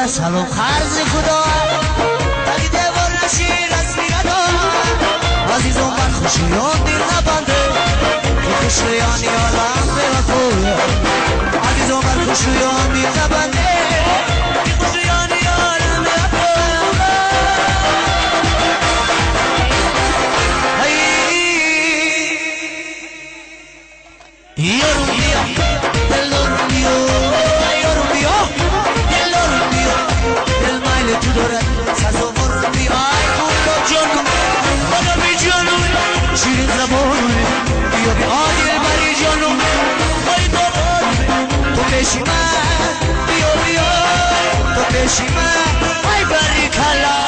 سلام خرز خدا تاکی دیوار نشی رسمی ندار عزیزم من خوشیان دل نبنده که خوشیانی عالم به وفا عزیزم من خوشیان دل نبنده که خوشیانی عالم به وفا یارو بیا دلارو بیا یارو بیا دلارو بیا دل مایل تو دارد سزاوارو بیا ای خدا جانم خدا بی جانم شیرین زبانه بیا بیا دل بری جانم خواهی تو پیشی من بیا بیا تو پیشی من ای بری کلا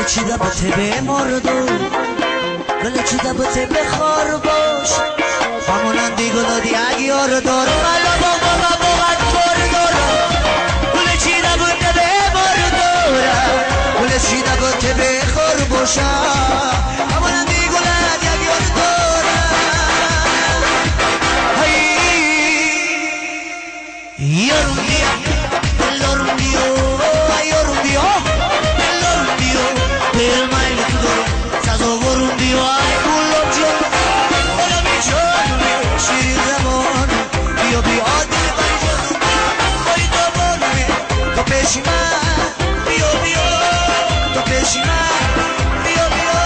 چیده با تبه مردو گل چیده با تبه خار باش همونندی گلادی اگیار دار ملا بابا باقت کار دارم گل چیده با تبه مردو گل چیده با تبه خار باشم همونندی گلادی اگیار دارم یارو بیا دلارو بیا یارو بیا دل مایل تو دارم سزاوارم بیا ای گلاب جان خدا بی جانم شیرین زبان بیا بیا دل بری جانم خواهی دوباره تو پیشی من بیا بیا تو پیشی من بیا بیا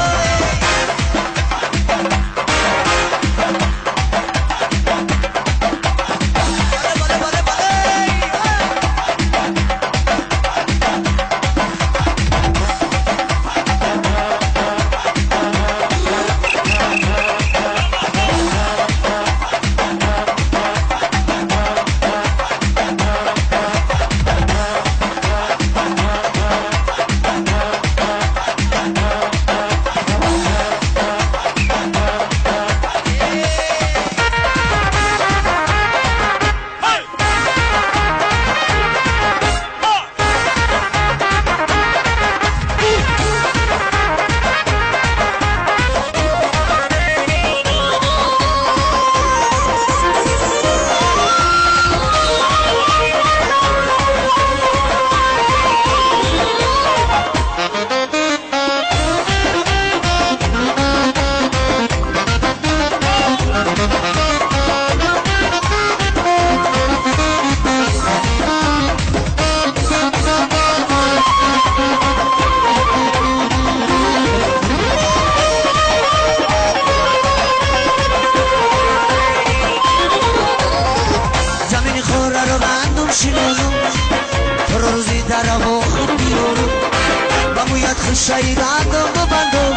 خوشایی گندم ببندم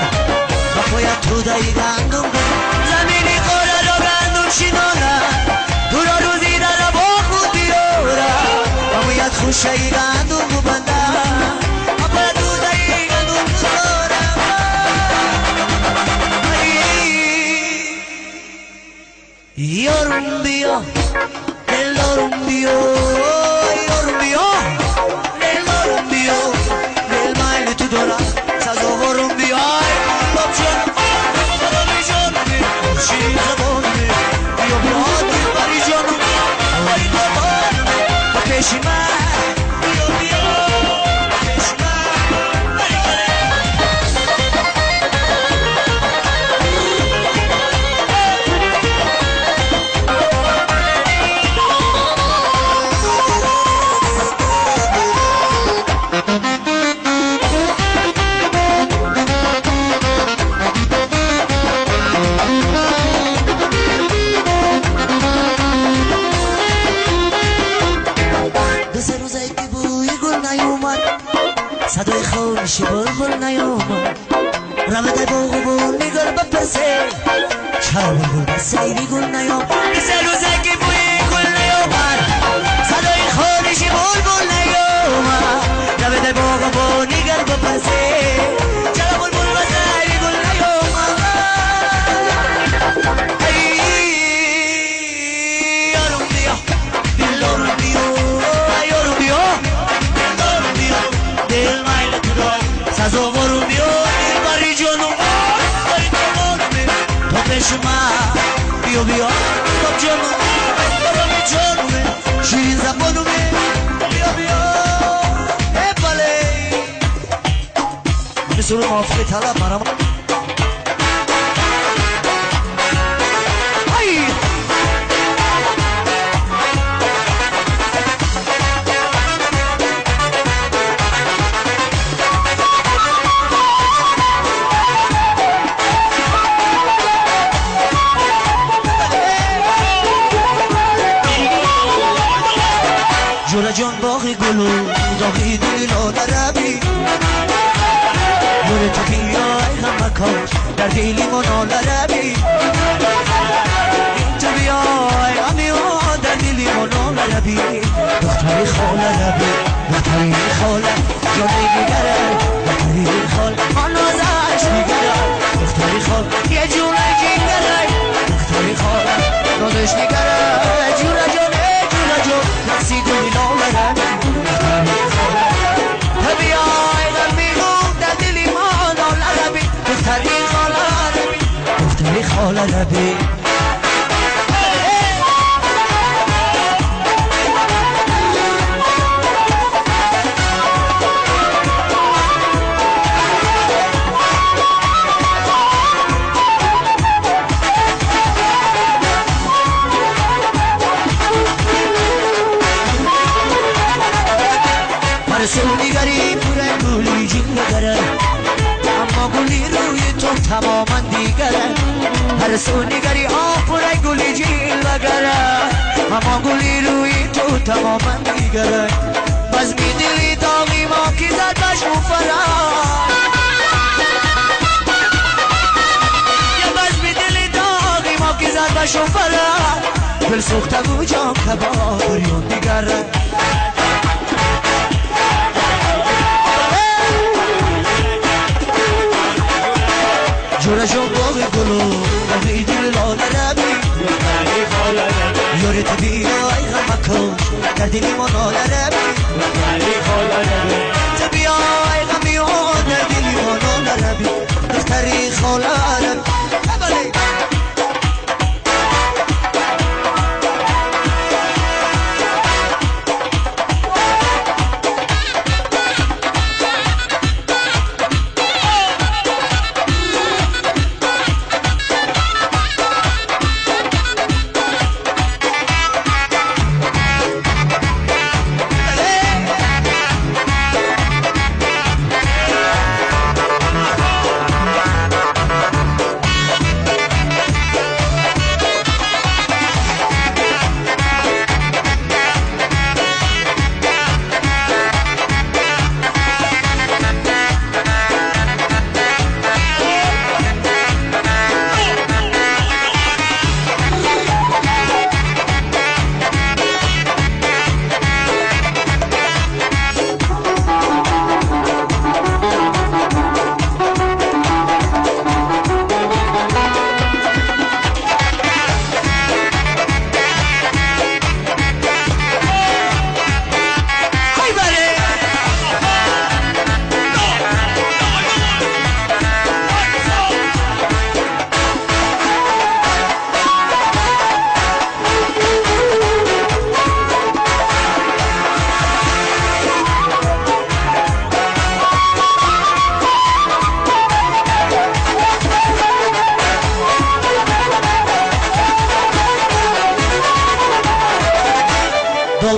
و باید تودایی گندم زمینی خوره رو گندم شینانم دورا روزی در با خود بیارم و باید خوشایی گندم ببندم و باید تودایی گندم بزارم یارم بیا دلارم بیا یارم بیا دلارم بیا دل مایل تو دارم سزاوارم بیای باب جان خدا بی جانمه شیرین زبانمه بیا بیا دل بری جانم خواهی دوبارمه با پیشی من بیا بیا پیشی من بری کنه نبده بغبون میگل بپسه چرا بلبل بسه میگل نیام مثل روزه که بوی گل نیامد صدای خارشی بلبل نیامد نبده بغبون میگل بپسه چرا بلبل بسه میگل نیامد یارم بیا دلارم بیا یارم بیا دلارم بیا دل مایل تو دار سازوارم بیا دل باری جانم باری جانم تو بشما بیا بیا تو جانم برام جانم شیرین زبانم بیا بیا بله مثل موافق طلب مرام جورا جان باغی گلو داغی دلی لادربی جورا تو بیای غم مکاش در دلی منال ربی تو بیای غمیان در دلی منال ربی دختری خاله ربی دختری خاله جانی دیگره دختری خاله من ازش دیگره دختری خاله یه جوره جیگره دختری خاله نازش دیگره جورا جانه جورا جان نفسی دلی لادربی دختری خاله تو بیای غمیان در دلی منال ربی دختری خاله ربی دختری خاله ربی سونیگری پوره گلی جیگره اما گلی روی تو تماما دیگره هر سونیگری پوره گلی جیگره اما گلی روی تو تماما دیگره باز می دلی داغی ما کی زد بشو فرا یا باز می دلی داغی ما کی زد بشو فرا دل سوخته و جام کبا بریون دیگره جورا جان باغ گلو باغی دل لادربی یاری تو بیای غم مکاش در دلی منال ربی تو بیای غمیان در دلی منال ربی دختری خاله ربی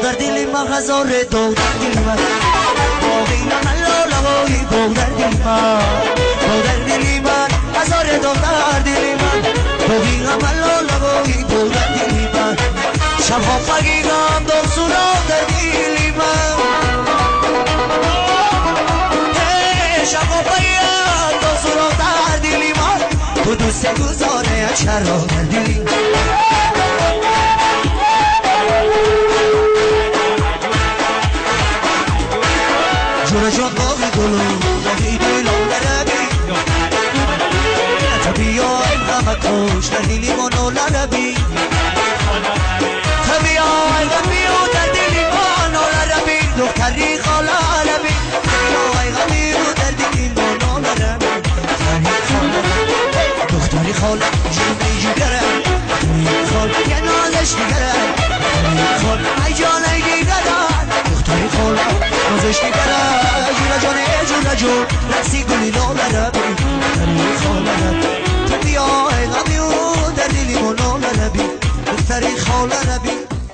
در دل ما هزار دو در دل ما باقی نملا لوایی دو در دل ما دو در دل ما هزار دو در دل ما باقی نملا لوایی دو در دل ما شب ها فگیگم دو سورا در دل ما شب ها فگیگم دو سورا در چرا کردی جون جون باقی دلو باقی دلو لربی تا بیای همه کش در دلی منو لربی تا بیای غمیو در دلی منو لربی دختری خاله لربی بیای غمیو در دلی منو لربی دختری خاله جونی جگره خاله یه نازش نگره خاله ای جان ای دیگره دختری خاله نازش نگره جونه جانه جونه جون رسی گلی لاله ربی دختری خاله ربی تو بیای غمیو در دلی منو لربی دختری خاله ربی